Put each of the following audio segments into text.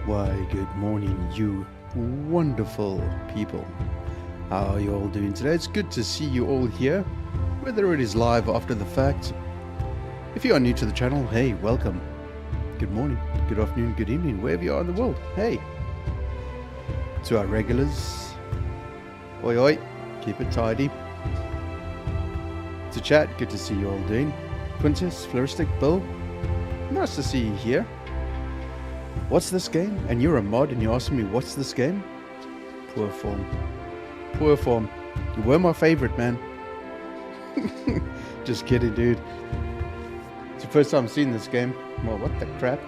Why, good morning, you wonderful people. How are you all doing today? It's good to see you all here, whether it is live or after the fact. If you are new to the channel, hey, welcome. Good morning, good afternoon, good evening, wherever you are in the world. Hey. To our regulars, oi oi, keep it tidy. To chat, good to see you all doing. Quintus, Floristic, Bill, nice to see you here. What's this game? And you're a mod and you're asking me what's this game? Poor form. Poor form. You were my favorite, man. Just kidding, dude. It's the first time I've seen this game. Well, what the crap?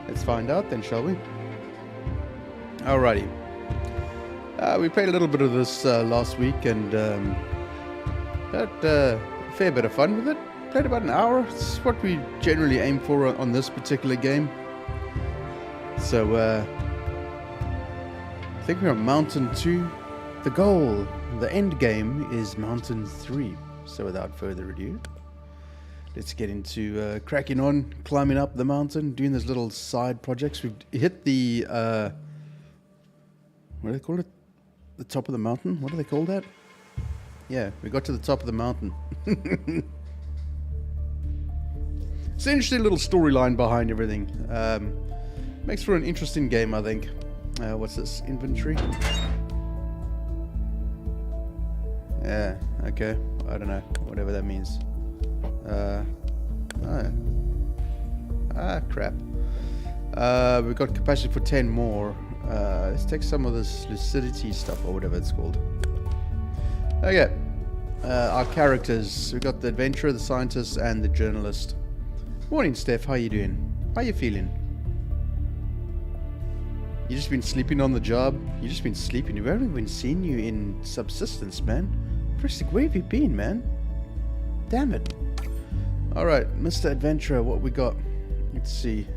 Let's find out then, shall we? Alrighty. We played a little bit of this last week and had a fair bit of fun with it. Played about an hour. It's what we generally aim for on this particular game. So, I think we're on Mountain 2. The goal, the end game, is Mountain 3. So without further ado, let's get into cracking on, climbing up the mountain, doing those little side projects. We've hit the, what do they call it? The top of the mountain? What do they call that? Yeah, we got to the top of the mountain. It's an interesting little storyline behind everything. Makes for an interesting game, I think. What's this? Inventory? Yeah, okay. I don't know. Whatever that means. Crap. We've got capacity for 10 more. Let's take some of this lucidity stuff, or whatever it's called. Okay. Our characters. We've got the adventurer, the scientist, and the journalist. Morning, Steph. How you doing? How you feeling? You just been sleeping on the job? You just been sleeping? We've only been seeing you in subsistence, man. Fristic, where have you been, man? Damn it. Alright, Mr. Adventurer, what we got? Let's see.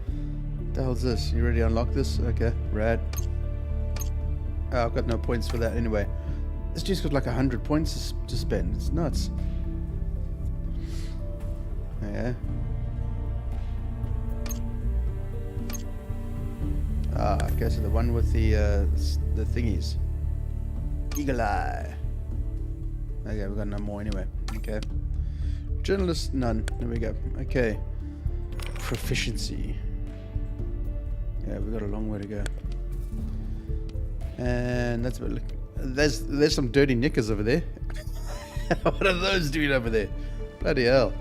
What the hell's this? You already unlocked this? Okay, rad. Oh, I've got no points for that anyway. This dude's got like 100 points to spend. It's nuts. Yeah. Ah, okay, so the one with the thingies. Eagle Eye. Okay, we got no more anyway. Okay. Journalist, none. There we go. Okay. Proficiency. Yeah, we got a long way to go. And that's what. There's some dirty knickers over there. What are those doing over there? Bloody hell.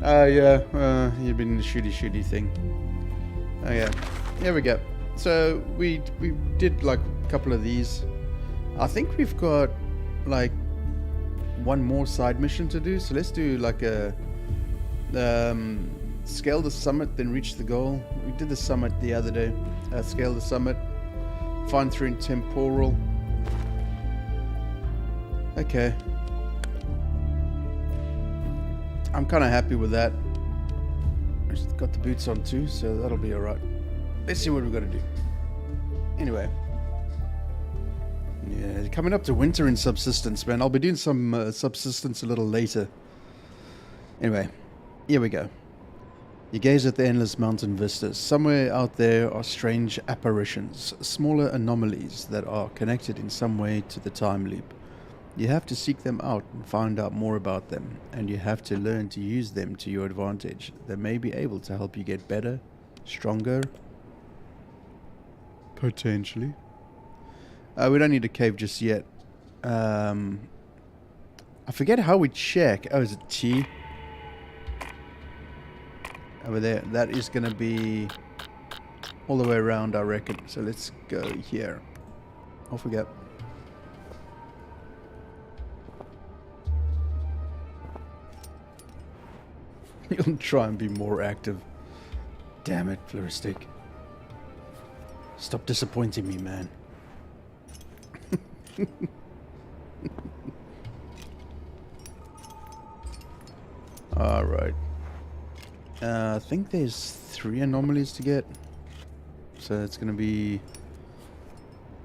Yeah. You've been in the shooty thing. Okay, here we go. So we did like a couple of these. I think we've got like one more side mission to do. So let's do like a scale the summit, then reach the goal. We did the summit the other day. Scale the summit, find through temporal. Okay. I'm kind of happy with that. Got the boots on too, so that'll be alright. Let's see what we've got to do. Anyway. Yeah, coming up to winter in subsistence, man. I'll be doing some subsistence a little later. Anyway, here we go. You gaze at the endless mountain vistas. Somewhere out there are strange apparitions, smaller anomalies that are connected in some way to the time leap. You have to seek them out and find out more about them, and you have to learn to use them to your advantage. They may be able to help you get better, stronger, potentially. We don't need a cave just yet. I forget how we check. Oh, is it T? Over there. That is going to be all the way around, I reckon. So let's go here. Off we go. You'll try and be more active. Damn it, Floristic. Stop disappointing me, man. Alright. I think there's 3 anomalies to get. So it's going to be...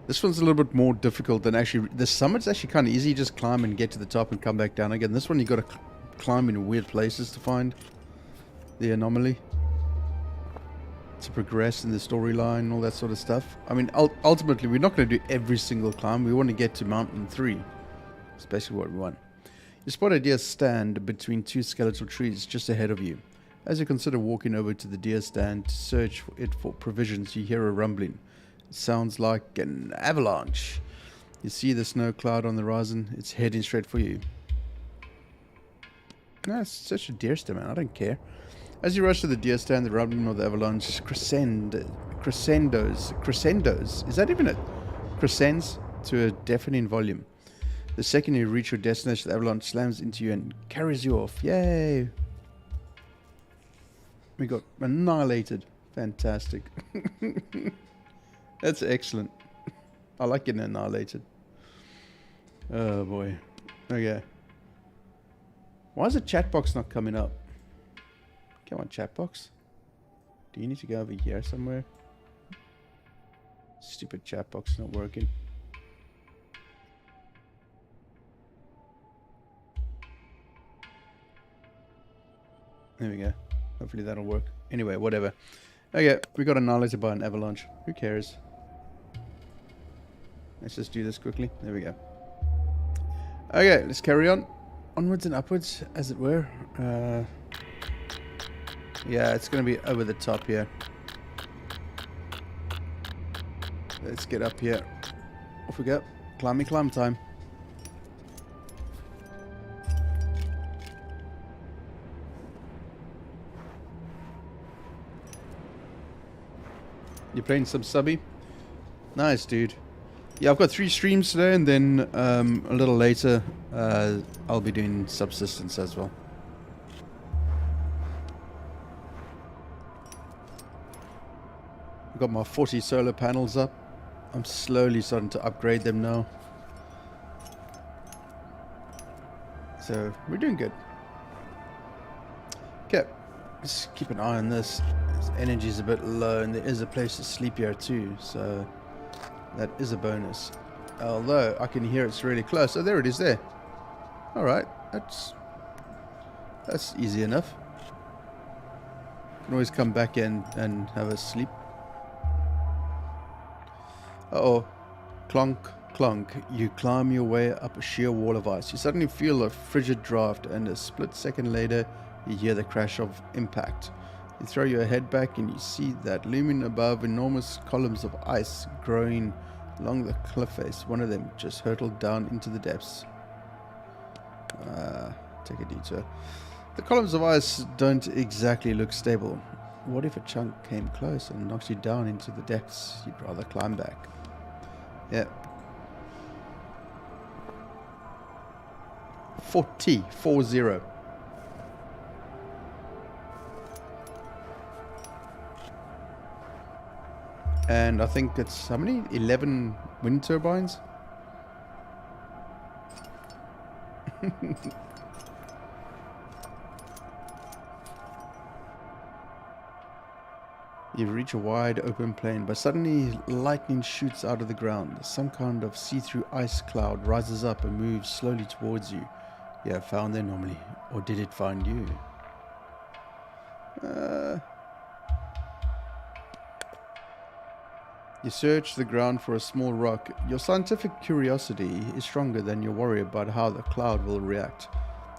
This one's a little bit more difficult than actually... The summit's actually kind of easy. You just climb and get to the top and come back down again. This one you got to climb in weird places to find the anomaly. to progress in the storyline, all that sort of stuff. I mean, ultimately, we're not going to do every single climb. We want to get to Mountain 3. Especially what we want. You spot a deer stand between two skeletal trees just ahead of you. As you consider walking over to the deer stand to search for it for provisions, you hear a rumbling. It sounds like an avalanche. You see the snow cloud on the horizon. It's heading straight for you. No, it's such a deer stand, man. I don't care. As you rush to the deer stand, the rumbling of the avalanche crescendos. Is that even it? Crescends to a deafening volume. The second you reach your destination, the avalanche slams into you and carries you off. Yay! We got annihilated. Fantastic. That's excellent. I like getting annihilated. Oh boy. Okay. Why is the chat box not coming up? Come on, chat box. Do you need to go over here somewhere? Stupid chat box not working. There we go. Hopefully that'll work. Anyway, whatever. Okay, we got annihilated by an avalanche. Who cares? Let's just do this quickly. There we go. Okay, let's carry on. Onwards and upwards, as it were. Yeah, it's going to be over the top here. Let's get up here. Off we go. Climb time. You're playing some subby? Nice, dude. Yeah, I've got 3 streams today, and then a little later, I'll be doing Subsistence as well. I've got my 40 solar panels up. I'm slowly starting to upgrade them now. So, we're doing good. Okay, let's keep an eye on this. Energy's a bit low, and there is a place to sleep here too, so that is a bonus. Although I can hear it's really close. Oh, there it is there. Alright, that's easy enough. Can always come back in and have a sleep. Uh-oh. Clonk, clonk. You climb your way up a sheer wall of ice. You suddenly feel a frigid draft, and a split second later you hear the crash of impact. You throw your head back and you see that looming above enormous columns of ice growing along the cliff face. One of them just hurtled down into the depths. Take a detour. The columns of ice don't exactly look stable. What if a chunk came close and knocks you down into the depths? You'd rather climb back. Yeah. 40. And I think it's, how many? 11 wind turbines? You reach a wide open plain, but suddenly lightning shoots out of the ground. Some kind of see-through ice cloud rises up and moves slowly towards you. You have found the anomaly, or did it find you? You search the ground for a small rock. Your scientific curiosity is stronger than your worry about how the cloud will react.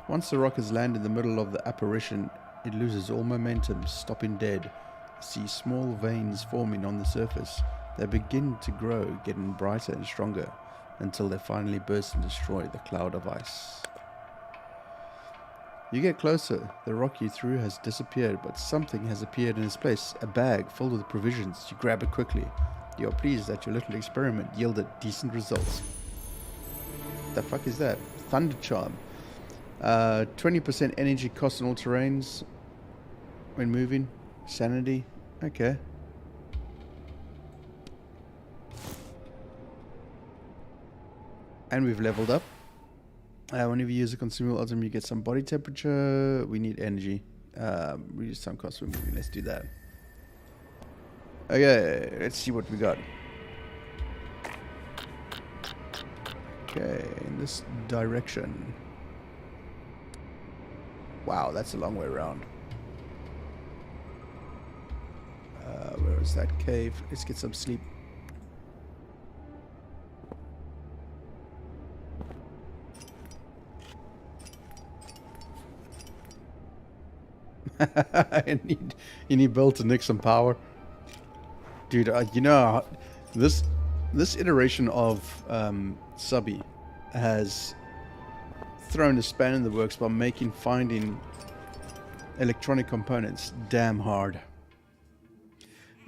Once the rock has landed in the middle of the apparition, it loses all momentum, stopping dead. You see small veins forming on the surface. They begin to grow, getting brighter and stronger, until they finally burst and destroy the cloud of ice. You get closer. The rock you threw has disappeared, but something has appeared in its place. A bag filled with provisions. You grab it quickly. You are pleased that your little experiment yielded decent results. The fuck is that? Thunder Charm. 20% energy cost in all terrains when moving. Sanity. Okay. And we've leveled up. Whenever you use a consumable item, you get some body temperature. We need energy. Reduce time cost when moving. Let's do that. Okay, let's see what we got. Okay, in this direction. Wow, that's a long way around. Where's that cave? Let's get some sleep. you need Bill to nick some power. Dude, you know, this iteration of Subby has thrown a span in the works by making finding electronic components damn hard.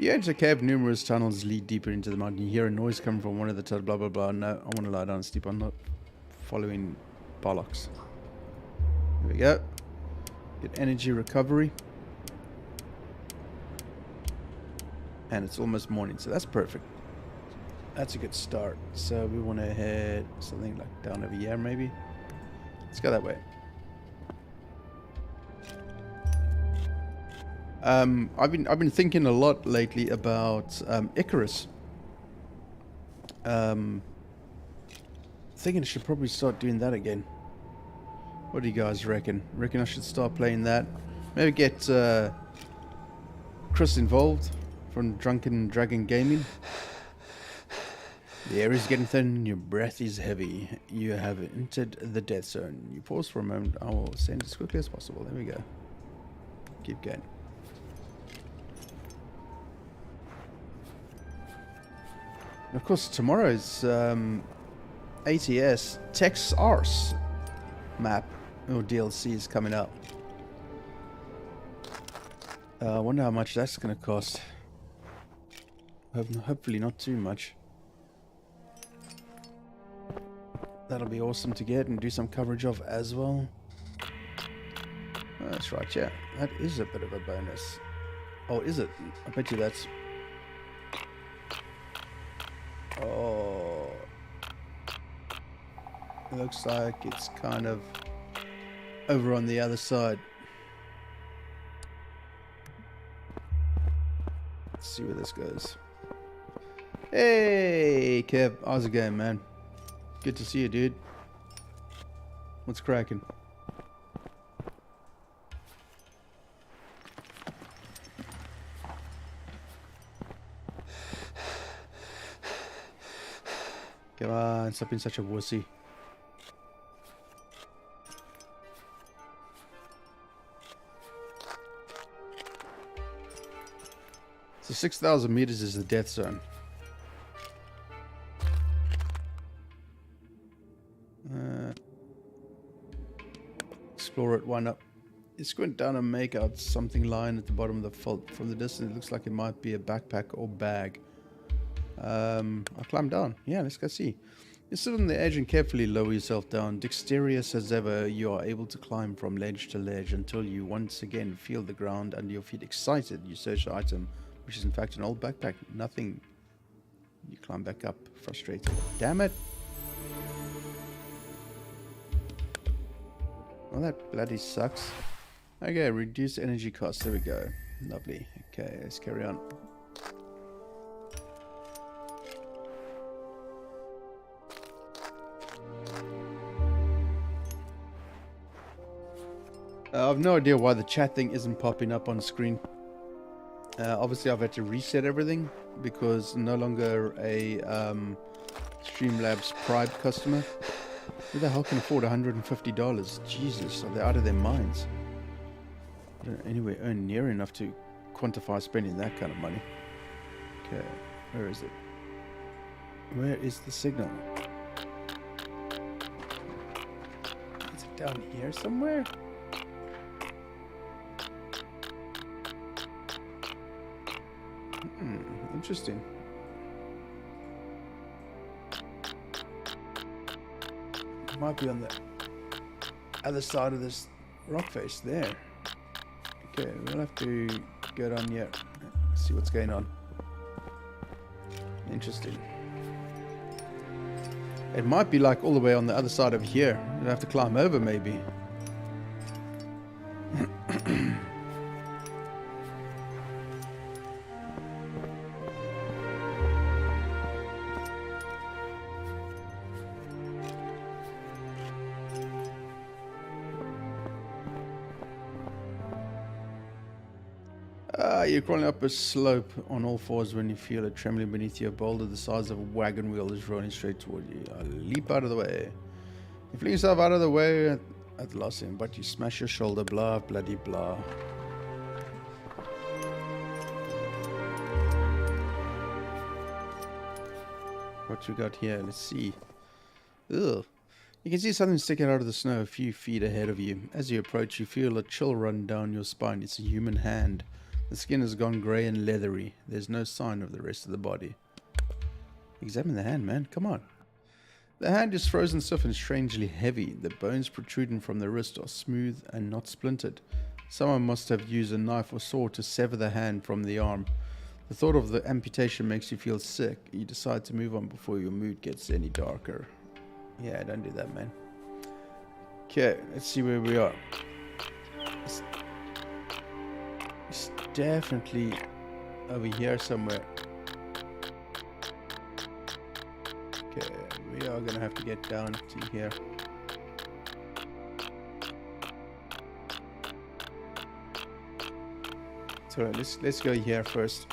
You enter a cave, numerous tunnels lead deeper into the mountain. You hear a noise coming from one of the tunnels, blah blah blah. No, I want to lie down and sleep. I'm not following bollocks. There we go. Get energy recovery. And it's almost morning, so that's perfect. That's a good start. So we want to head something like down over here, maybe. Let's go that way. I've been thinking a lot lately about Icarus. Thinking I should probably start doing that again. What do you guys reckon? Reckon I should start playing that? Maybe get Chris involved from Drunken Dragon Gaming. The air is getting thin, your breath is heavy. You have entered the death zone. You pause for a moment. I will send as quickly as possible. There we go. Keep going. And of course, tomorrow's ATS Tex Ars map or DLC is coming up. I wonder how much that's going to cost. Hopefully not too much. That'll be awesome to get and do some coverage of as well. That's right, yeah. That is a bit of a bonus. Oh, is it? I bet you that's... Oh... It looks like it's kind of over on the other side. Let's see where this goes. Hey, Kev. How's it going, man? Good to see you, dude. What's cracking? Come on, stop being such a wussy. So 6,000 meters is the death zone. Explore it, why not? Squint down and make out something lying at the bottom of the fault. From the distance, it looks like it might be a backpack or bag. I'll climb down. Yeah, let's go see. You sit on the edge and carefully lower yourself down. Dexterous as ever, you are able to climb from ledge to ledge until you once again feel the ground under your feet. Excited, you search the item, which is in fact an old backpack. Nothing. You climb back up, frustrated. Damn it! Well, that bloody sucks. Okay, reduce energy costs. There we go. Lovely. Okay, let's carry on. I've no idea why the chat thing isn't popping up on screen. Obviously, I've had to reset everything because I'm no longer a Streamlabs Prime customer. Who the hell can afford $150? Jesus, are they out of their minds? I don't anywhere earn near enough to quantify spending that kind of money. Okay, where is it? Where is the signal? Is it down here somewhere? Interesting. It might be on the other side of this rock face there. Okay, we'll have to go down here, see what's going on. Interesting. It might be like all the way on the other side of here. You'll have to climb over maybe. You're crawling up a slope on all fours when you feel it trembling beneath you. A boulder the size of a wagon wheel is rolling straight toward you. Leap out of the way. You fling yourself out of the way at the last second, but you smash your shoulder. Blah, bloody blah. What you got here? Let's see. Ugh. You can see something sticking out of the snow a few feet ahead of you. As you approach, you feel a chill run down your spine. It's a human hand. The skin has gone grey and leathery. There's no sign of the rest of the body. Examine the hand, man. Come on. The hand is frozen stiff and strangely heavy. The bones protruding from the wrist are smooth and not splintered. Someone must have used a knife or saw to sever the hand from the arm. The thought of the amputation makes you feel sick. You decide to move on before your mood gets any darker. Yeah, don't do that, man. Okay, let's see where we are. It's definitely over here somewhere. Okay, we are gonna have to get down to here. So let's go here first.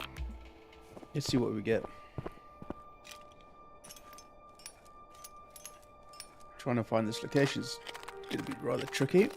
Let's see what we get. Trying to find this location is going to be rather tricky.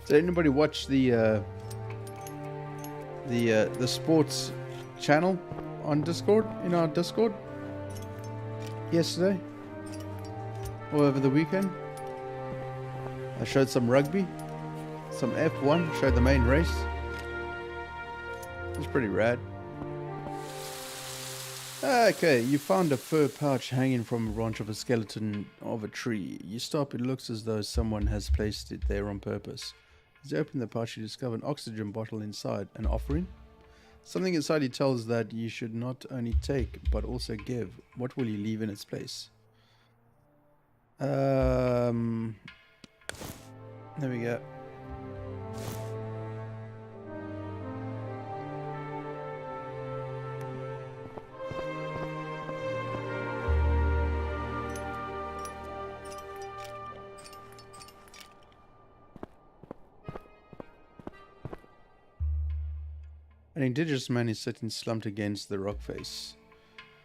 Did anybody watch the sports channel on Discord, in our Discord yesterday or over the weekend? I showed some rugby, some F1, showed the main race. It was pretty rad. Okay, you found a fur pouch hanging from a branch of a skeleton of a tree. You stop, it looks as though someone has placed it there on purpose. As you open the pouch, you discover an oxygen bottle inside. An offering? Something inside you tells that you should not only take, but also give. What will you leave in its place? There we go. An indigenous man is sitting slumped against the rock face.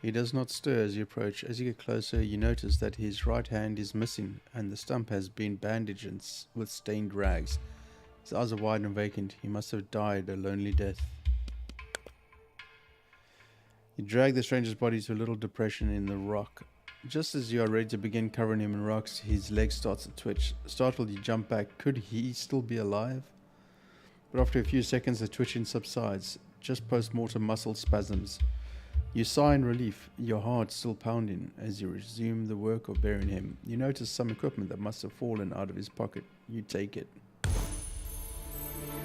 He does not stir as you approach. As you get closer, you notice that his right hand is missing, and the stump has been bandaged with stained rags. His eyes are wide and vacant. He must have died a lonely death. You drag the stranger's body to a little depression in the rock. Just as you are ready to begin covering him in rocks, his leg starts to twitch. Startled, you jump back. Could he still be alive? But after a few seconds, the twitching subsides. Just post-mortem muscle spasms. You sigh in relief, your heart still pounding as you resume the work of burying him. You notice some equipment that must have fallen out of his pocket. You take it.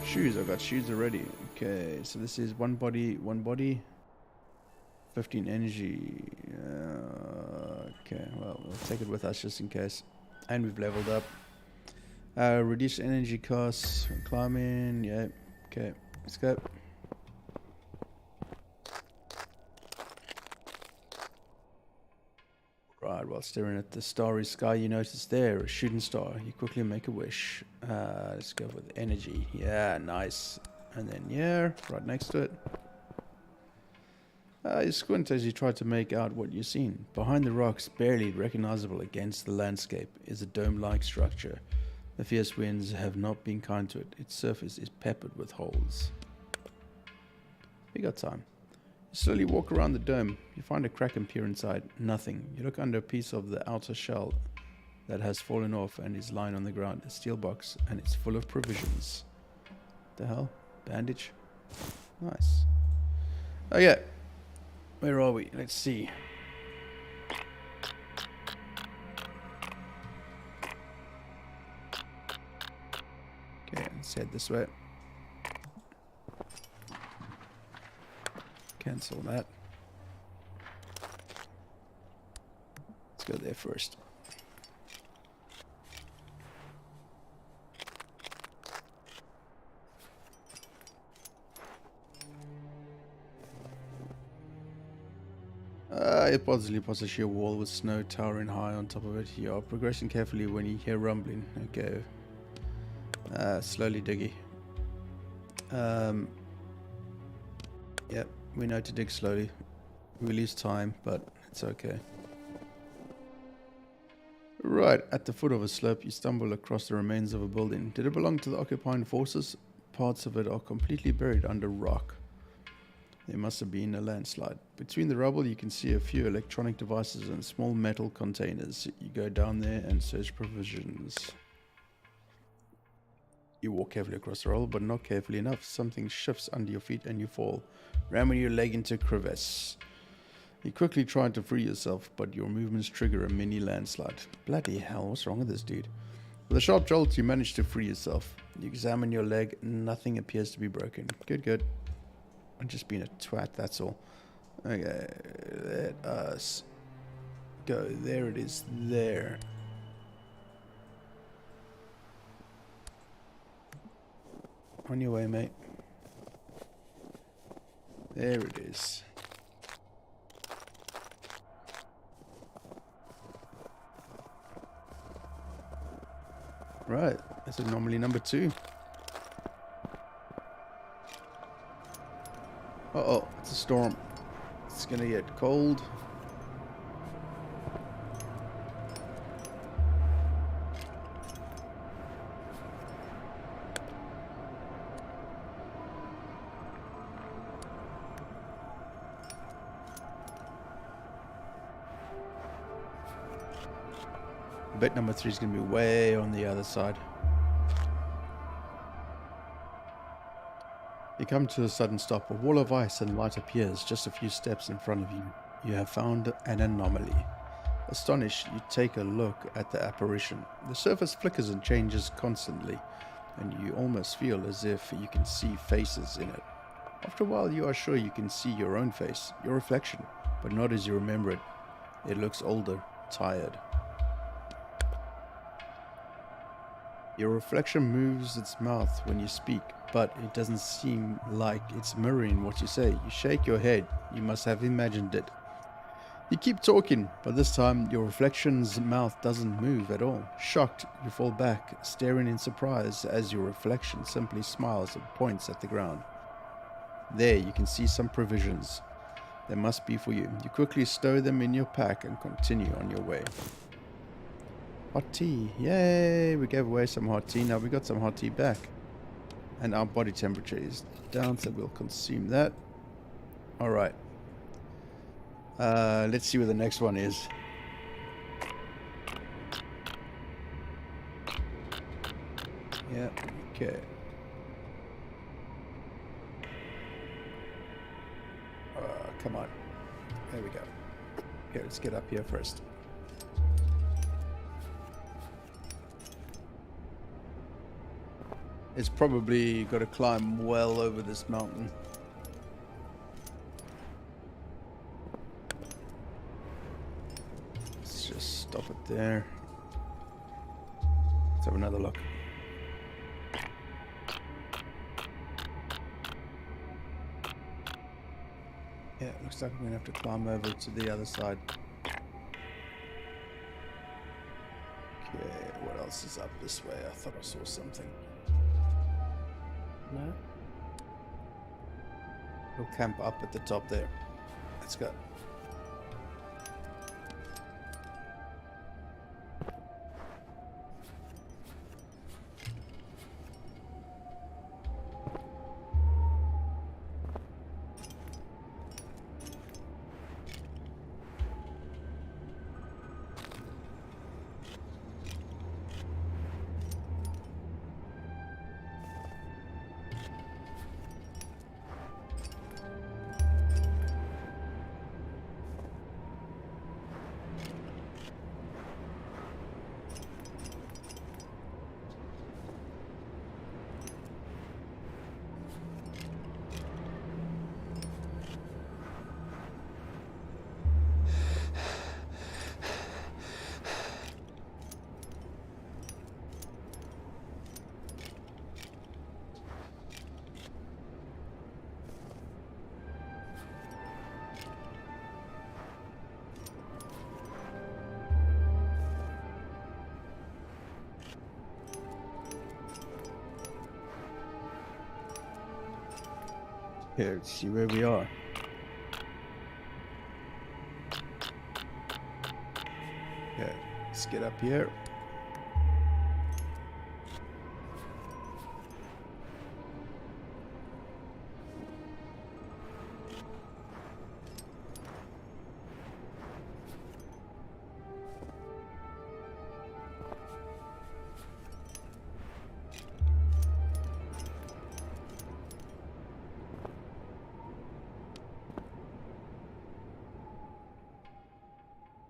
Shoes, I've got shoes already. Okay, so this is one body, 15 energy. Okay, well, we'll take it with us just in case. And we've leveled up. Reduce energy costs, climbing, yeah, okay, let's go. Right, while staring at the starry sky, you notice there a shooting star. You quickly make a wish. Let's go with energy. Yeah, nice. And then, yeah, right next to it. You squint as you try to make out what you're seeing. Behind the rocks, barely recognizable against the landscape, is a dome-like structure. The fierce winds have not been kind to it. Its surface is peppered with holes. We got time. You slowly walk around the dome. You find a crack and peer inside. Nothing. You look under a piece of the outer shell that has fallen off and is lying on the ground. A steel box, and it's full of provisions. What the hell? Bandage? Nice. Okay. Where are we? Let's see. head this way. Cancel that. Let's go there first. It possibly past a sheer wall with snow towering high on top of it. You are progressing carefully when you hear rumbling. Okay. Slowly diggy. Yep, we know to dig slowly. We lose time, but it's okay. Right, at the foot of a slope, you stumble across the remains of a building. Did it belong to the occupying forces? Parts of it are completely buried under rock. There must have been a landslide. Between the rubble, you can see a few electronic devices and small metal containers. You go down there and search provisions. You walk carefully across the rubble, but not carefully enough. Something shifts under your feet and you fall, ramming your leg into a crevice. You quickly try to free yourself, but your movements trigger a mini landslide. Bloody hell, what's wrong with this dude? With a sharp jolt, you manage to free yourself. You examine your leg, nothing appears to be broken. Good, good. I'm just being a twat, that's all. Okay, let us go. There it is, there. On your way, mate. There it is. Right, that's anomaly number 2. Uh-oh, it's a storm. It's gonna get cold. Bet number 3 is gonna be way on the other side. You come to a sudden stop. A wall of ice and light appears just a few steps in front of you. You have found an anomaly. Astonished, you take a look at the apparition. The surface flickers and changes constantly, and you almost feel as if you can see faces in it. After a while, you are sure you can see your own face, your reflection, but not as you remember it. It looks older, tired. Your reflection moves its mouth when you speak, but it doesn't seem like it's mirroring what you say. You shake your head. You must have imagined it. You keep talking, but this time your reflection's mouth doesn't move at all. Shocked, you fall back, staring in surprise as your reflection simply smiles and points at the ground. There, you can see some provisions. They must be for you. You quickly stow them in your pack and continue on your way. Hot tea. Yay! We gave away some hot tea. Now we got some hot tea back. And our body temperature is down, so we'll consume that. Alright. Let's see where the next one is. Yeah, okay. Come on. There we go. Okay, let's get up here first. It's probably got to climb well over this mountain. Let's just stop it there. Let's have another look. Yeah, it looks like I'm going to have to climb over to the other side. Okay, what else is up this way? I thought I saw something. No? We'll camp up at the top there. Let's go. Here, let's see where we are. Okay, let's get up here.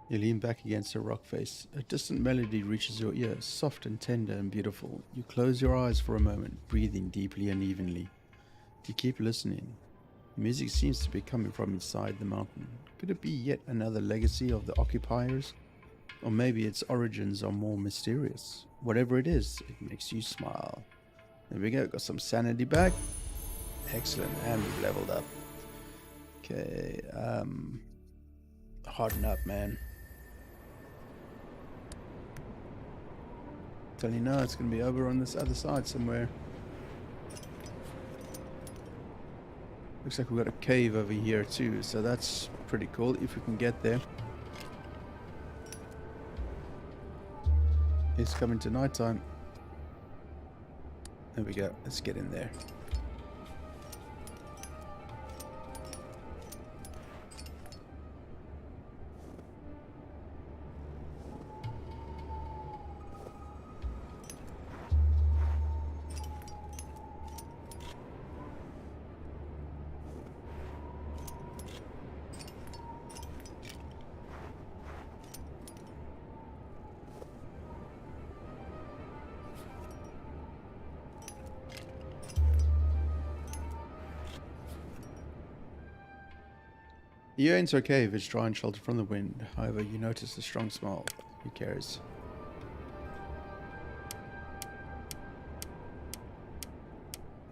You lean back against a rock face. A distant melody reaches your ear, soft and tender and beautiful. You close your eyes for a moment, breathing deeply and evenly. You keep listening. The music seems to be coming from inside the mountain. Could it be yet another legacy of the occupiers? Or maybe its origins are more mysterious. Whatever it is, it makes you smile. There we go, got some sanity back. Excellent, and we've leveled up. Okay, harden up, man. Tell you now, it's going to be over on this other side somewhere. Looks like we've got a cave over here too, so that's pretty cool if we can get there. It's coming to night time. There we go, let's get in there. You enter a cave, it's dry and sheltered from the wind. However, you notice a strong smell. Who cares?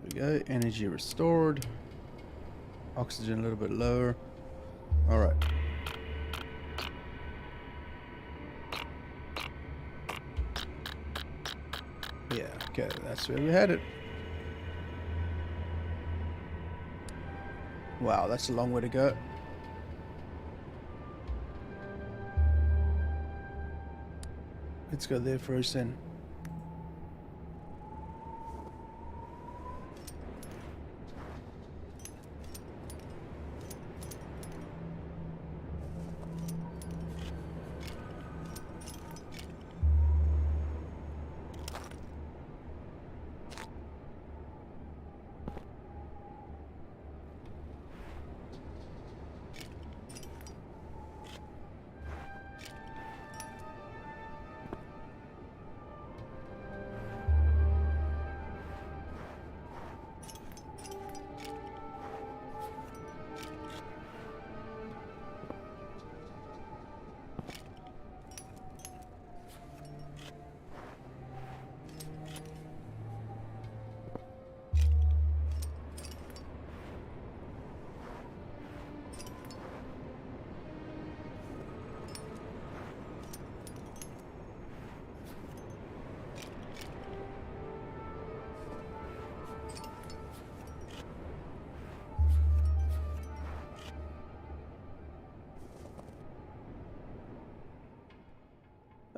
There we go. Energy restored. Oxygen a little bit lower. Alright. Yeah, okay, that's where we headed. Wow, that's a long way to go. Let's go there first then.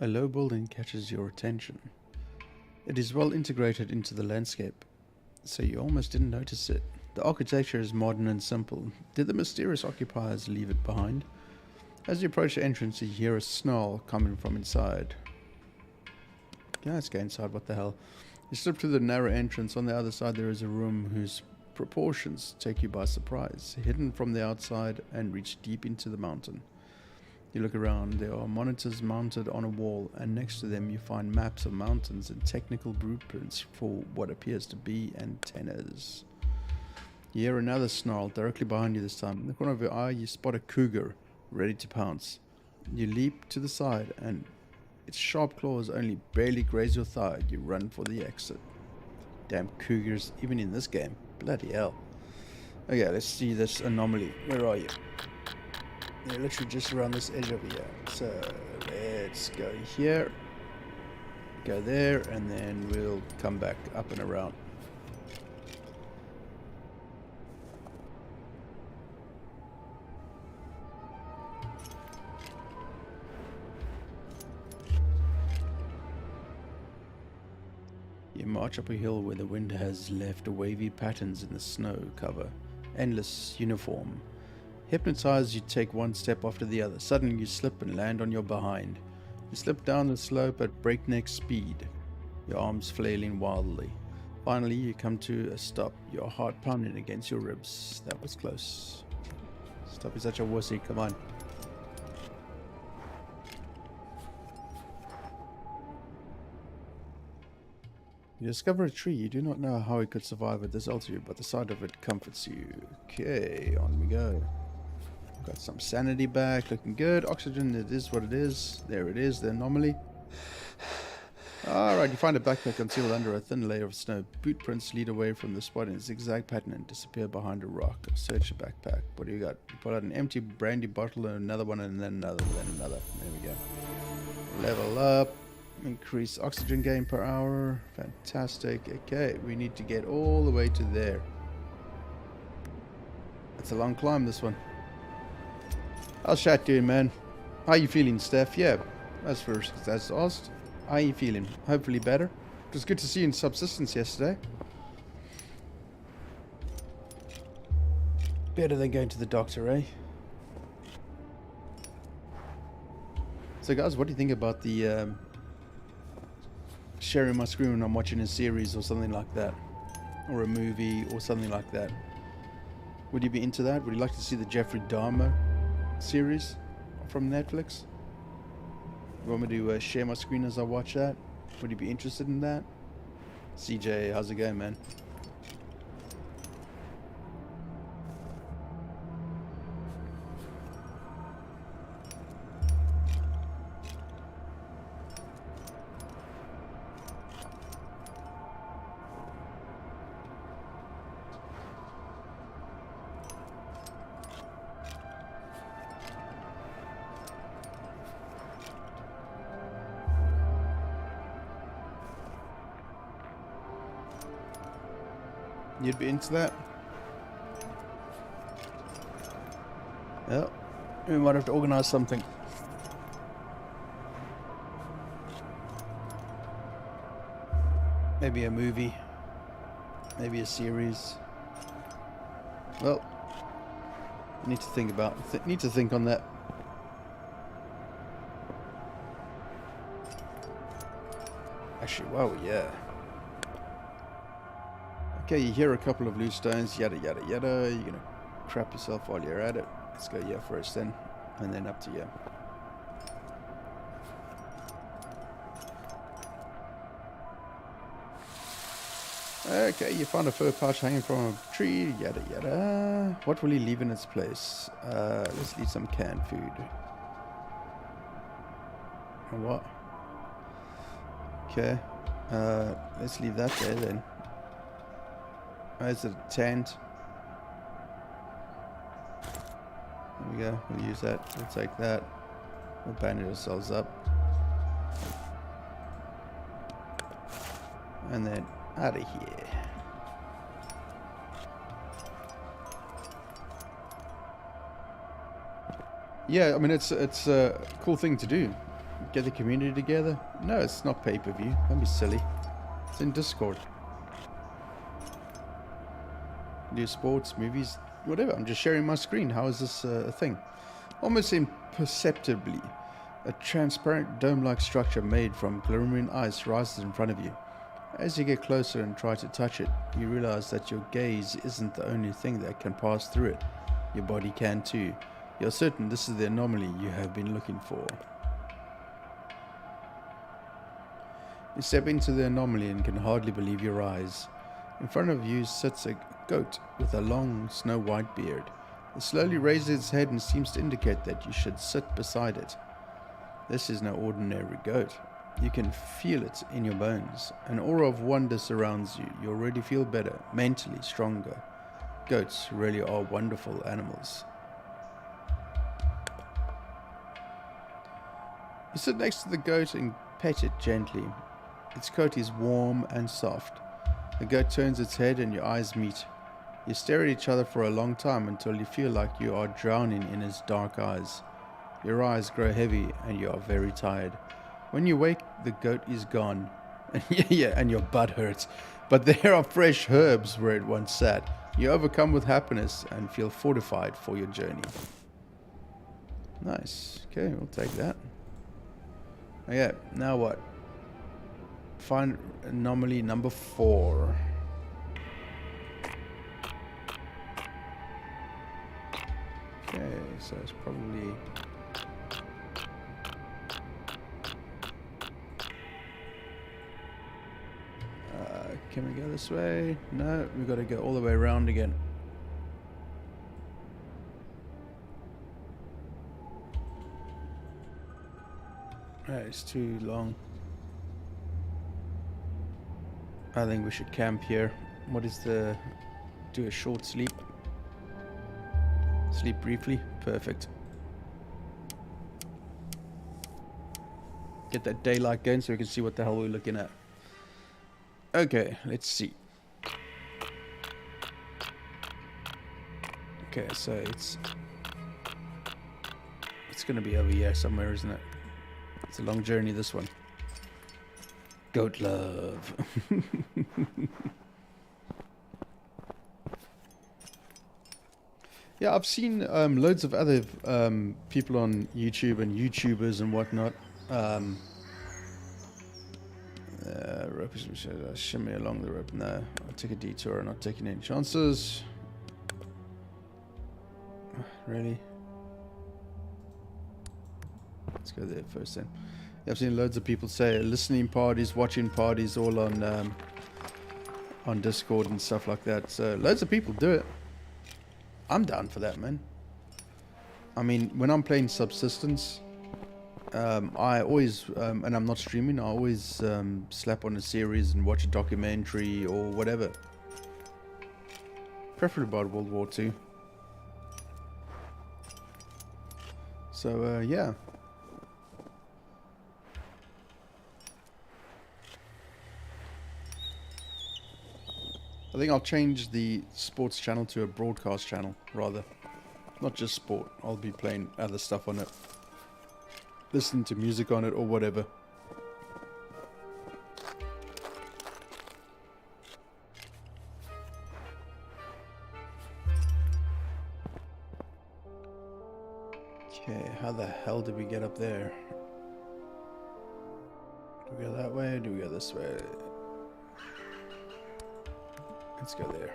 A low building catches your attention. It is well integrated into the landscape, so you almost didn't notice it. The architecture is modern and simple. Did the mysterious occupiers leave it behind? As you approach the entrance, you hear a snarl coming from inside. Yeah, let's go inside, what the hell. You slip through the narrow entrance. On the other side there is a room whose proportions take you by surprise. Hidden from the outside and reach deep into the mountain. You look around, there are monitors mounted on a wall, and next to them you find maps of mountains and technical blueprints for what appears to be antennas. You hear another snarl directly behind you this time. In the corner of your eye you spot a cougar, ready to pounce. You leap to the side, and its sharp claws only barely graze your thigh. You run for the exit. Damn cougars, even in this game. Bloody hell. Okay, let's see this anomaly. Where are you? They're literally just around this edge over here. So let's go here, go there, and then we'll come back up and around. You march up a hill where the wind has left wavy patterns in the snow cover. Endless uniform. Hypnotized, you take one step after the other. Suddenly you slip and land on your behind. You slip down the slope at breakneck speed, your arms flailing wildly. Finally, you come to a stop, your heart pounding against your ribs. That was close. Stop, you're such a wussy, come on. You discover a tree. You do not know how it could survive at this altitude, but the sight of it comforts you. Okay, on we go. Got some sanity back, looking good. Oxygen, it is what it is. There it is, the anomaly. Alright, you find a backpack concealed under a thin layer of snow. Boot prints lead away from the spot in a zigzag pattern and disappear behind a rock. Search your backpack. What do you got? You pull out an empty brandy bottle and another one and then another and then another. There we go. Level up. Increase oxygen gain per hour. Fantastic. Okay, we need to get all the way to there. It's a long climb, this one. How's chat doing, man? How you feeling, Steph? Yeah, that's first. That's asked. How you feeling? Hopefully better. It was good to see you in Subsistence yesterday. Better than going to the doctor, eh? So guys, what do you think about the sharing my screen when I'm watching a series or something like that? Or a movie or something like that? Would you be into that? Would you like to see the Jeffrey Dahmer series from Netflix? You want me to share my screen as I watch that? Would you be interested in that? CJ, how's it going, man? You'd be into that? Well, we might have to organize something. Maybe a movie. Maybe a series. Well, need to think about. Need to think on that. Actually, wow, yeah. Okay, you hear a couple of loose stones, yada yada yada. You're gonna crap yourself while you're at it. Let's go here first then, and then up to here. Okay, you found a fur pouch hanging from a tree, yada yada. What will you leave in its place? Let's leave some canned food. And what? Okay, let's leave that there then. Is it a tent? There we go. We'll use that. We'll take that. We'll bandage ourselves up. And then out of here. Yeah, I mean it's a cool thing to do. Get the community together. No, it's not pay-per-view. Don't be silly. It's in Discord. Do sports, movies, whatever. I'm just sharing my screen. How is this a thing? Almost imperceptibly, a transparent dome-like structure made from glimmering ice rises in front of you. As you get closer and try to touch it, you realize that your gaze isn't the only thing that can pass through it. Your body can too. You're certain this is the anomaly you have been looking for. You step into the anomaly and can hardly believe your eyes. In front of you sits a goat with a long snow-white beard. It slowly raises its head and seems to indicate that you should sit beside it. This is no ordinary goat. You can feel it in your bones. An aura of wonder surrounds you. You already feel better, mentally stronger. Goats really are wonderful animals. You sit next to the goat and pet it gently. Its coat is warm and soft. The goat turns its head and your eyes meet. You stare at each other for a long time until you feel like you are drowning in its dark eyes. Your eyes grow heavy and you are very tired. When you wake, the goat is gone. Yeah, and your butt hurts. But there are fresh herbs where it once sat. You overcome with happiness and feel fortified for your journey. Nice. Okay, we'll take that. Okay, now what? Find anomaly number 4. Okay, so it's probably... can we go this way? No, we've got to go all the way around again. It's too long. I think we should camp here. What is the... do a short sleep. Sleep briefly. Perfect. Get that daylight going so we can see what the hell we're looking at. Okay, let's see. Okay, so it's gonna be over here somewhere, isn't it? It's a long journey, this one. Goat love. Yeah, I've seen loads of other people on YouTube and YouTubers and whatnot. Rope is shimmy along the rope. No, I'll take a detour. I'm not taking any chances. Really? Let's go there first then. Yeah, I've seen loads of people say listening parties, watching parties, all on Discord and stuff like that. So loads of people do it. I'm down for that, man. I mean, when I'm playing Subsistence, I always, and I'm not streaming, I always slap on a series and watch a documentary or whatever. Preferably about World War II. So, yeah. I think I'll change the sports channel to a broadcast channel, rather. Not just sport. I'll be playing other stuff on it. Listening to music on it or whatever. Okay, how the hell did we get up there? Do we go that way or do we go this way? Let's go there.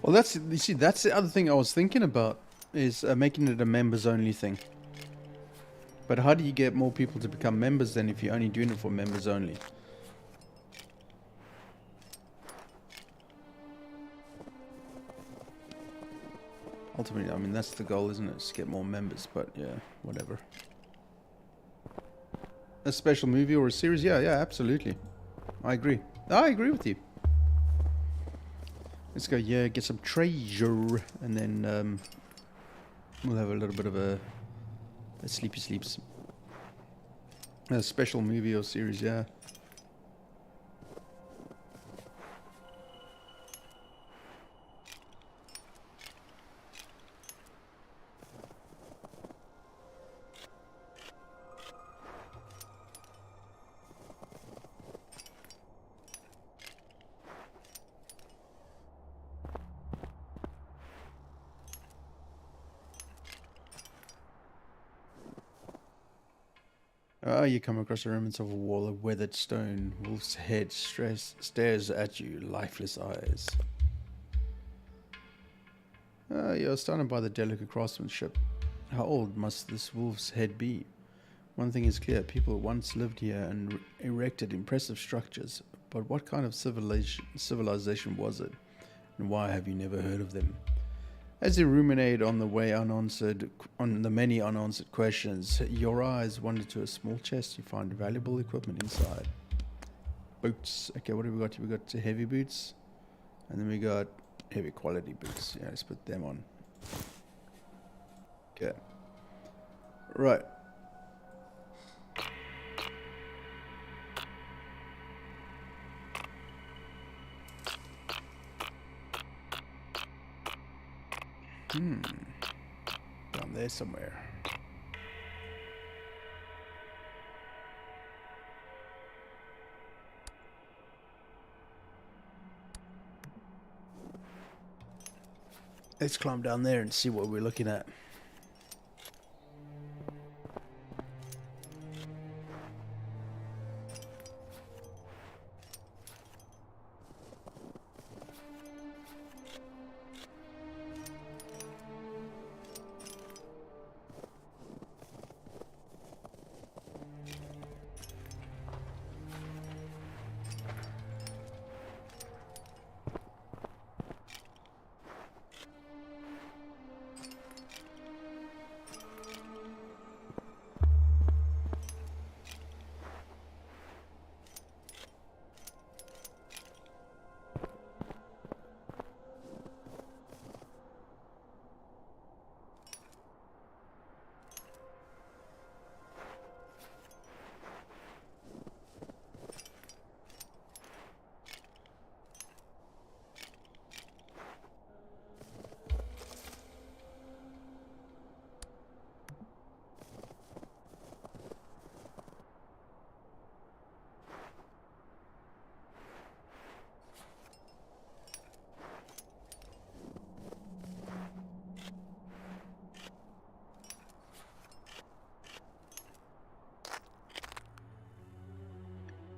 Well, that's, you see, that's the other thing I was thinking about, is making it a members only thing. But how do you get more people to become members then if you're only doing it for members only? Ultimately, I mean, that's the goal, isn't it? Is to get more members, but yeah, whatever. A special movie or a series? Yeah, yeah, absolutely. I agree. I agree with you. Let's go, yeah, get some treasure, and then we'll have a little bit of a sleepy sleeps. A special movie or series, yeah. Oh, you come across the remnants of a wall of weathered stone. Wolf's head stares at you, lifeless eyes. You're stunned by the delicate craftsmanship. How old must this wolf's head be? One thing is clear, people once lived here and erected impressive structures, but what kind of civilization was it? And why have you never heard of them? As you ruminate on the many unanswered questions, your eyes wander to a small chest. You find valuable equipment inside. Boots. Okay, what have we got? We got heavy boots, and then we got heavy quality boots. Yeah, let's put them on. Okay. Right. Down there somewhere. Let's climb down there and see what we're looking at.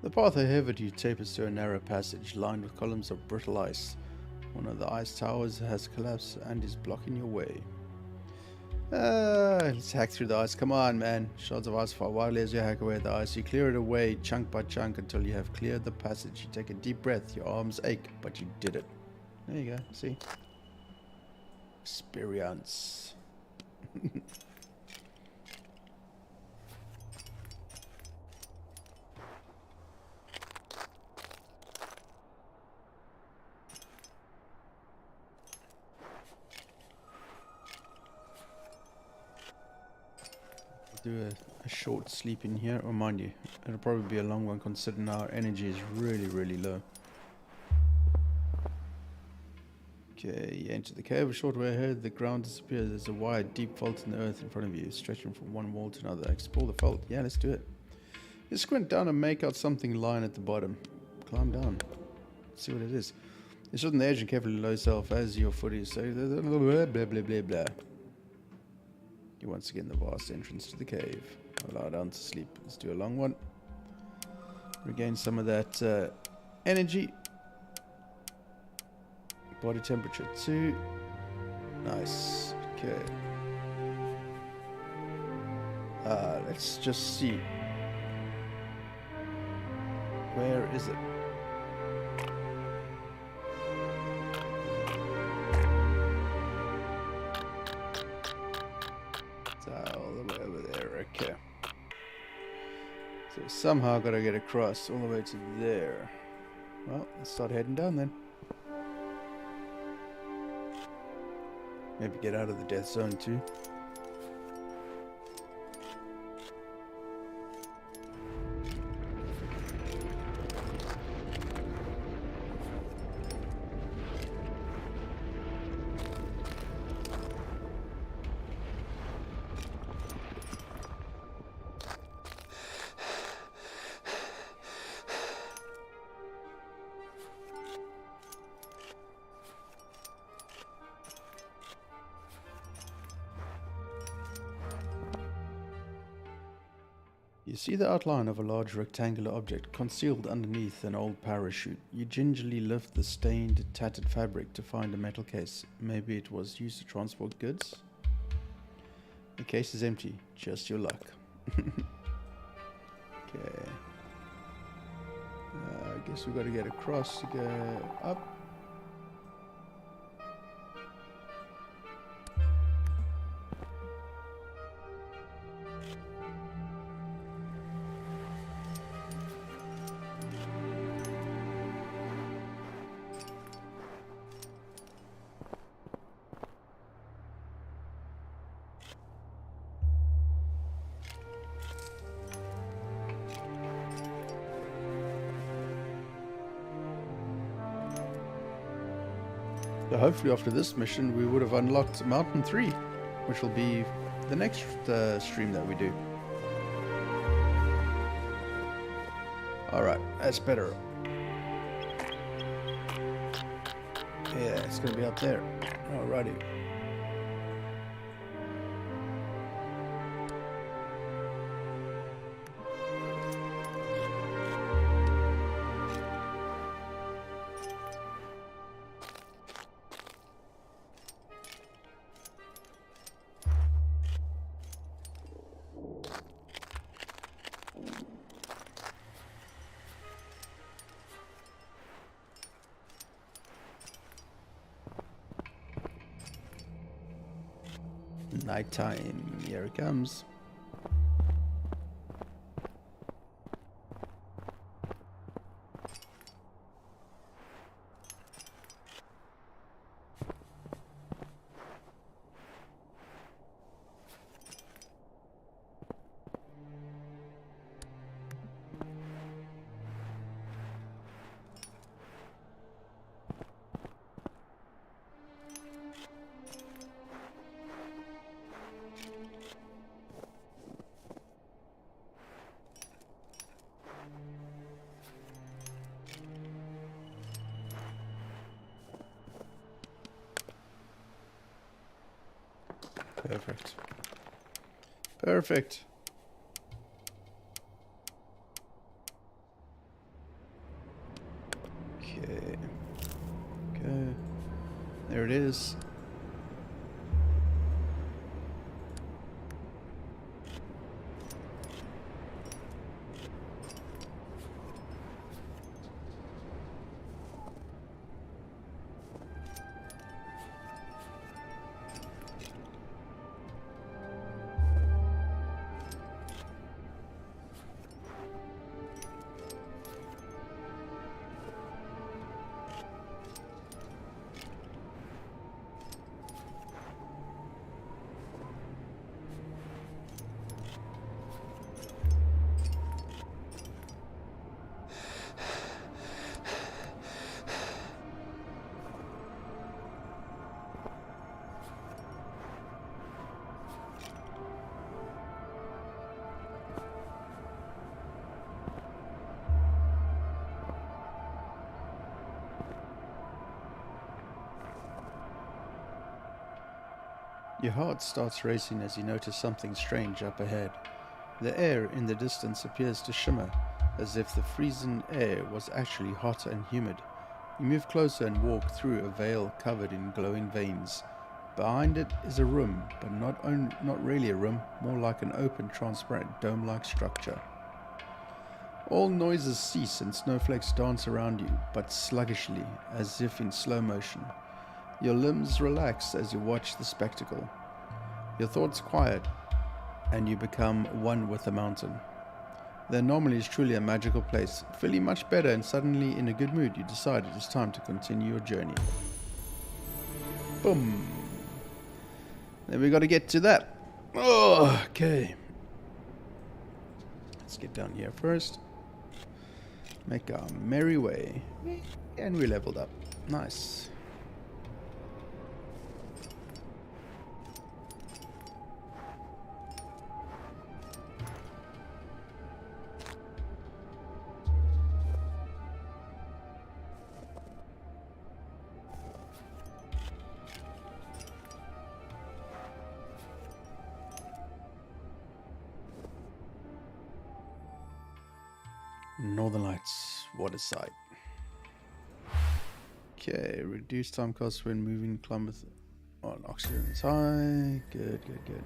The path ahead of you tapers to a narrow passage lined with columns of brittle ice. One of the ice towers has collapsed and is blocking your way. Let's hack through the ice. Come on, man. Shards of ice fall wildly as you hack away at the ice. You clear it away chunk by chunk until you have cleared the passage. You take a deep breath. Your arms ache, but you did it. There you go. See? Experience. Do a short sleep in here, or mind you, it'll probably be a long one considering our energy is really low. Okay, you enter the cave. A short way ahead, the ground disappears. There's a wide, deep vault in the earth in front of you, stretching from one wall to another. Explore the vault. Yeah, let's do it. You squint down and make out something lying at the bottom. Climb down. See what it is. You sit on the edge and carefully lower yourself as your foot is. So blah blah blah blah. You once again the vast entrance to the cave. Lie down to sleep. Let's do a long one. Regain some of that energy. Body temperature 2. Nice. Okay. Let's just see. Where is it? All the way over there. Okay. So somehow got to get across all the way to there. Well, let's start heading down then. Maybe get out of the death zone too. You see the outline of a large rectangular object concealed underneath an old parachute. You gingerly lift the stained, tattered fabric to find a metal case. Maybe it was used to transport goods? The case is empty. Just your luck. Okay. I guess we've got to get across to go up. So hopefully after this mission we would have unlocked Mountain 3, which will be the next stream that we do. Alright, that's better. Yeah, it's going to be up there. Alrighty. Nighttime, here it comes. Perfect. Perfect. Okay. Okay. There it is. Your heart starts racing as you notice something strange up ahead. The air in the distance appears to shimmer, as if the freezing air was actually hot and humid. You move closer and walk through a veil covered in glowing veins. Behind it is a room, but not really a room, more like an open, transparent, dome-like structure. All noises cease and snowflakes dance around you, but sluggishly, as if in slow motion. Your limbs relax as you watch the spectacle. Your thoughts quiet, and you become one with the mountain. The anomaly is truly a magical place. Feeling much better and suddenly in a good mood, you decide it is time to continue your journey. Boom! Then we got to get to that. Oh, okay. Let's get down here first. Make our merry way. And we leveled up. Nice. Northern Lights, water site. Okay, reduce time cost when moving climate on oxygen is high. Good, good, good.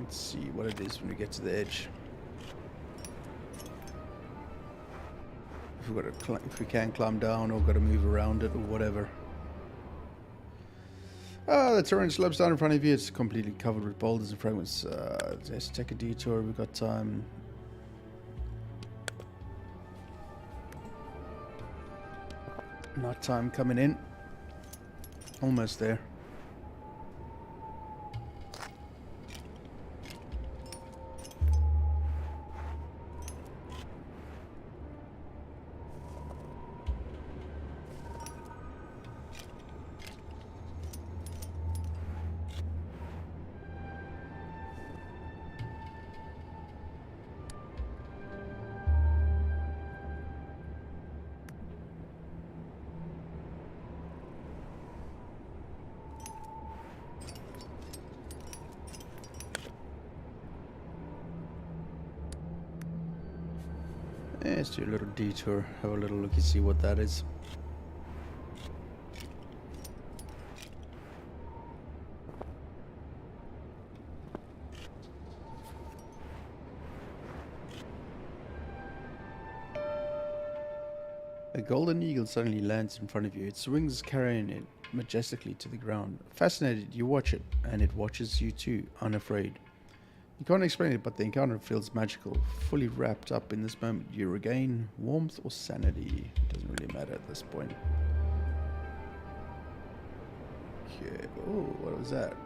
Let's see what it is when we get to the edge. If we can climb down or got to move around it or whatever. Ah, the terrain slopes down in front of you. It's completely covered with boulders and fragments. Let's take a detour. We've got time. Night time coming in. Almost there. Let's do a little detour, have a little look and see what that is. A golden eagle suddenly lands in front of you, its wings carrying it majestically to the ground. Fascinated, you watch it, and it watches you too, unafraid. You can't explain it, but the encounter feels magical. Fully wrapped up in this moment, you regain warmth or sanity. It doesn't really matter at this point. Okay. Oh, what was that?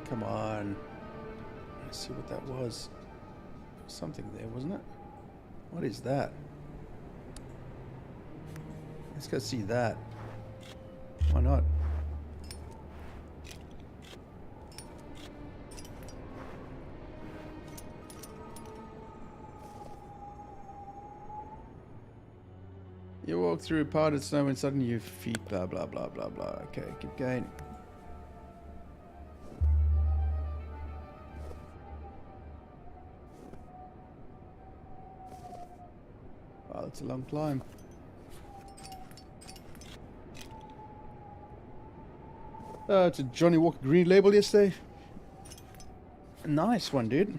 Come on. Let's see what that was. Something there, wasn't it? What is that? Let's go see that. Why not? You walk through a powdered snow and suddenly your feet blah blah blah blah blah. Okay, keep going. Wow, it's a long climb. It's a Johnny Walker Green label yesterday. Nice one, dude.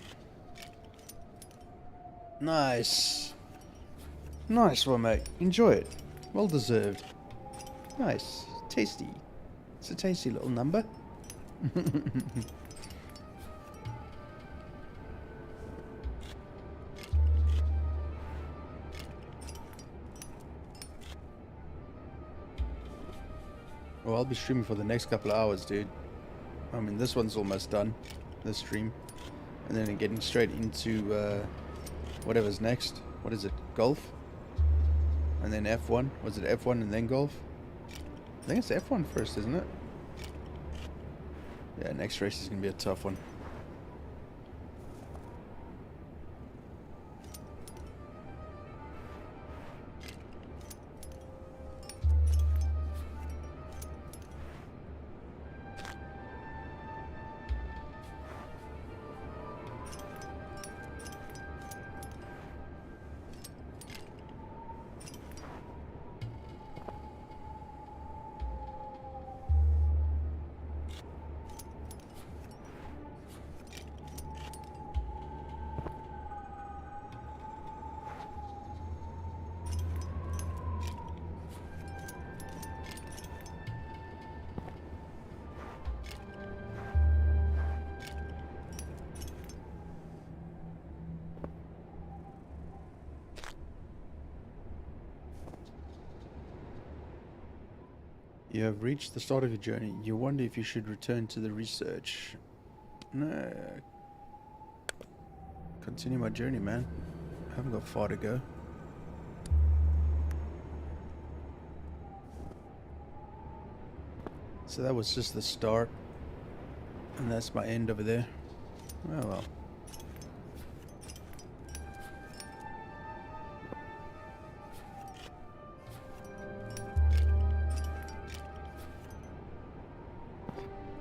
Nice. Nice one, mate. Enjoy it. Well deserved. Nice. Tasty. It's a tasty little number. Well, I'll be streaming for the next couple of hours, dude. I mean, this one's almost done, this stream. And then getting straight into whatever's next. What is it? Golf? And then F1? Was it F1 and then golf? I think it's F1 first, isn't it? Yeah, next race is going to be a tough one. You have reached the start of your journey. You wonder if you should return to the research. No. Continue my journey, man. I haven't got far to go. So that was just the start. And that's my end over there. Oh well.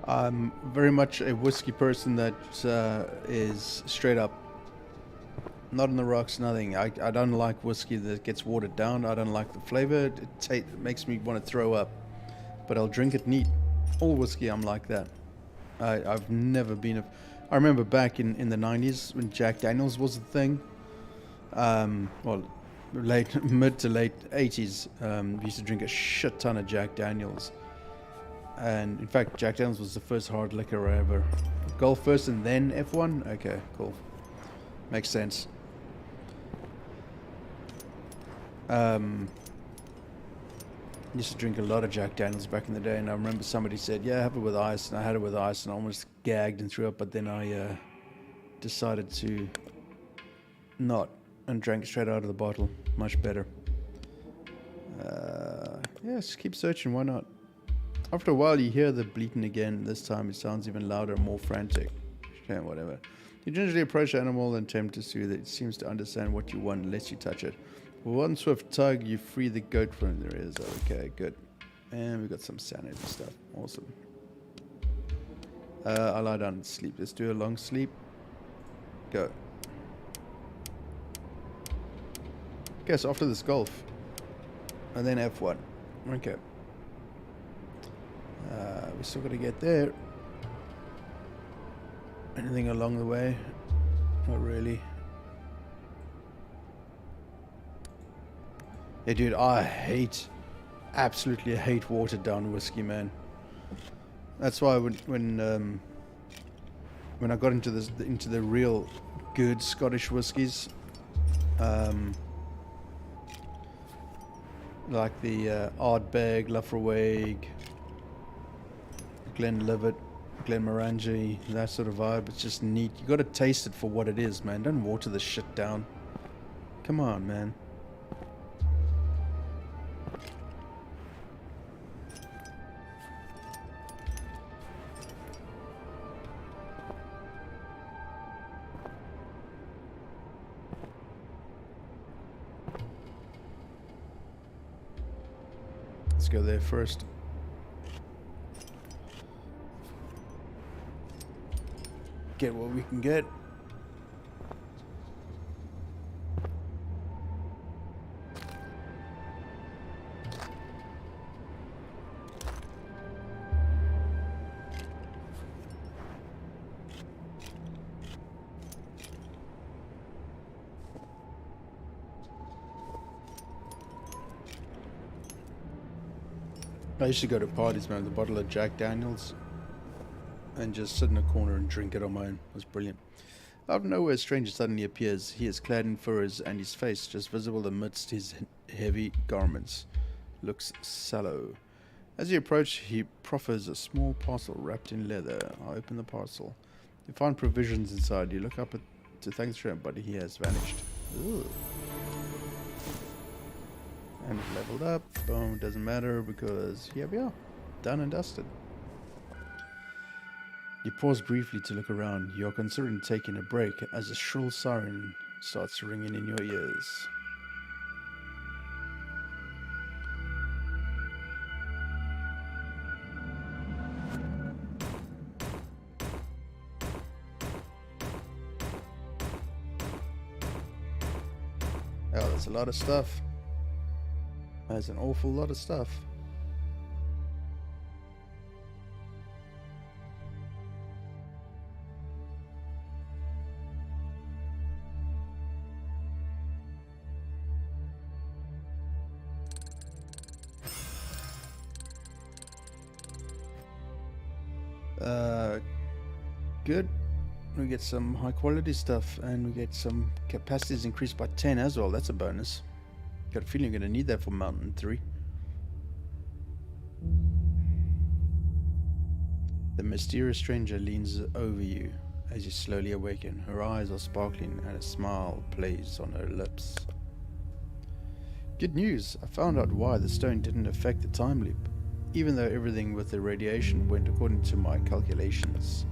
I'm very much a whiskey person that is straight up. Not in the rocks, nothing. I don't like whiskey that gets watered down. I don't like the flavor. It makes me want to throw up. But I'll drink it neat. All whiskey, I'm like that. I've never been a... I remember back in the 90s when Jack Daniels was the thing. Well, mid to late 80s. We used to drink a shit ton of Jack Daniels. And in fact, Jack Daniels was the first hard liquor I ever... Golf first and then F1? Okay, cool. Makes sense. Used to drink a lot of Jack Daniels back in the day, and I remember somebody said, yeah, have it with ice, and I had it with ice, and I almost gagged and threw up, but then I decided to not, and drank straight out of the bottle. Much better. Yeah, just keep searching, why not? After a while, you hear the bleating again. This time it sounds even louder, more frantic. Yeah, whatever. You gingerly approach the animal and attempt to soothe it. It seems to understand what you want unless you touch it. With one swift tug, you free the goat from their ears. Okay, good. And we've got some sanity stuff. Awesome. I'll lie down and sleep. Let's do a long sleep. Go. Okay, so after this golf. And then F1. Okay. We still got to get there. Anything along the way? Not really. Yeah, dude, I absolutely hate watered down whiskey, man. That's why when I got into the real good Scottish whiskies, like the Ardbeg, Lafroig, Glenlivet, Glenmorangie, that sort of vibe. It's just neat. You got to taste it for what it is, man. Don't water the shit down. Come on, man. Let's go there first. Get what we can get. I used to go to parties, man, with a bottle of Jack Daniels and just sit in a corner and drink it on my own. It was brilliant. Out of nowhere, a stranger suddenly appears. He is clad in furs, and his face, just visible amidst his heavy garments, looks sallow. As you approach, he proffers a small parcel wrapped in leather. I open the parcel. You find provisions inside. You look up to thank the stranger, but he has vanished. Ooh. And leveled up. Boom, doesn't matter because here we are. Done and dusted. You pause briefly to look around. You're considering taking a break as a shrill siren starts ringing in your ears. Oh, there's a lot of stuff. There's an awful lot of stuff. Good. We get some high quality stuff and we get some capacities increased by 10 as well. That's a bonus. Got a feeling you're going to need that for Mountain 3. The mysterious stranger leans over you as you slowly awaken. Her eyes are sparkling and a smile plays on her lips. Good news! I found out why the stone didn't affect the time loop, even though everything with the radiation went according to my calculations.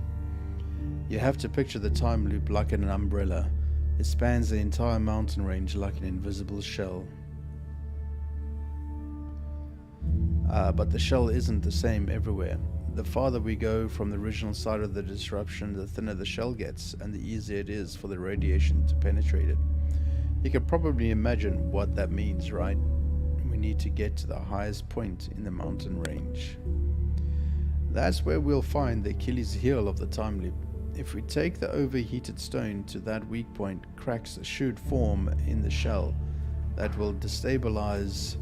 You have to picture the time loop like an umbrella. It spans the entire mountain range like an invisible shell. But the shell isn't the same everywhere. the farther we go from the original side of the disruption, the thinner the shell gets, and the easier it is for the radiation to penetrate it. You can probably imagine what that means, right? We need to get to the highest point in the mountain range. That's where we'll find the Achilles heel of the time loop. If we take the overheated stone to that weak point, cracks should form in the shell that will destabilize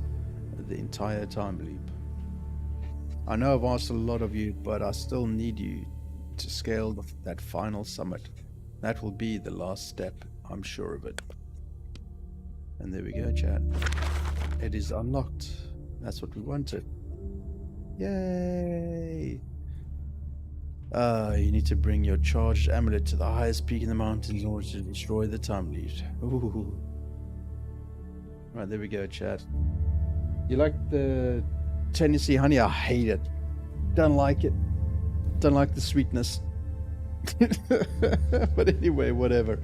the entire time loop. I know I've asked a lot of you, but I still need you to scale that final summit. That will be the last step, I'm sure of it. And there we go, chat. It is unlocked. That's what we wanted. Yay! You need to bring your charged amulet to the highest peak in the mountains in order to destroy the time loop. Ooh. Right, there we go, chat. You like the Tennessee honey? I hate it. Don't like it. Don't like the sweetness. But anyway, whatever.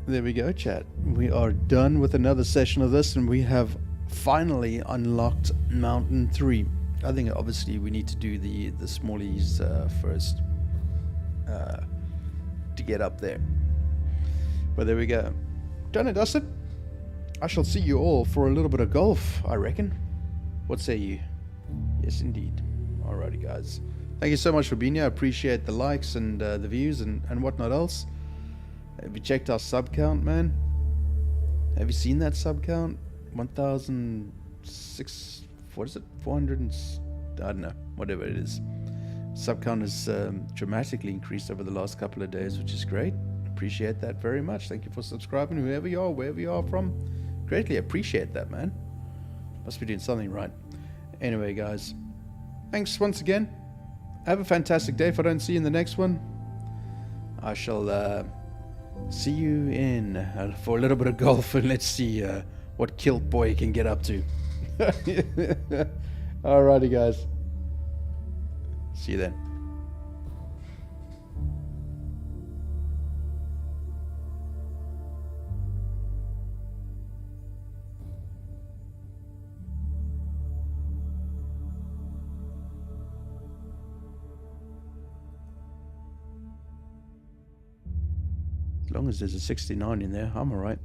There we go, chat. We are done with another session of this, and we have finally unlocked Mountain 3. I think obviously we need to do the smallies first to get up there. But there we go. Done and dusted. I shall see you all for a little bit of golf, I reckon. What say you? Yes, indeed. Alrighty, guys. Thank you so much for being here. I appreciate the likes and the views and whatnot else. Have you checked our sub count, man? Have you seen that sub count? 1,006... What is it? 400 and... I don't know. Whatever it is. Sub count has dramatically increased over the last couple of days, which is great. Appreciate that very much. Thank you for subscribing, whoever you are, wherever you are from. Greatly appreciate that, man. Must be doing something right. Anyway, guys. Thanks once again. Have a fantastic day. If I don't see you in the next one, I shall see you in for a little bit of golf, and let's see what Kilt Boy can get up to. Alrighty, guys. See you then. As long as there's a 69 in there, I'm alright.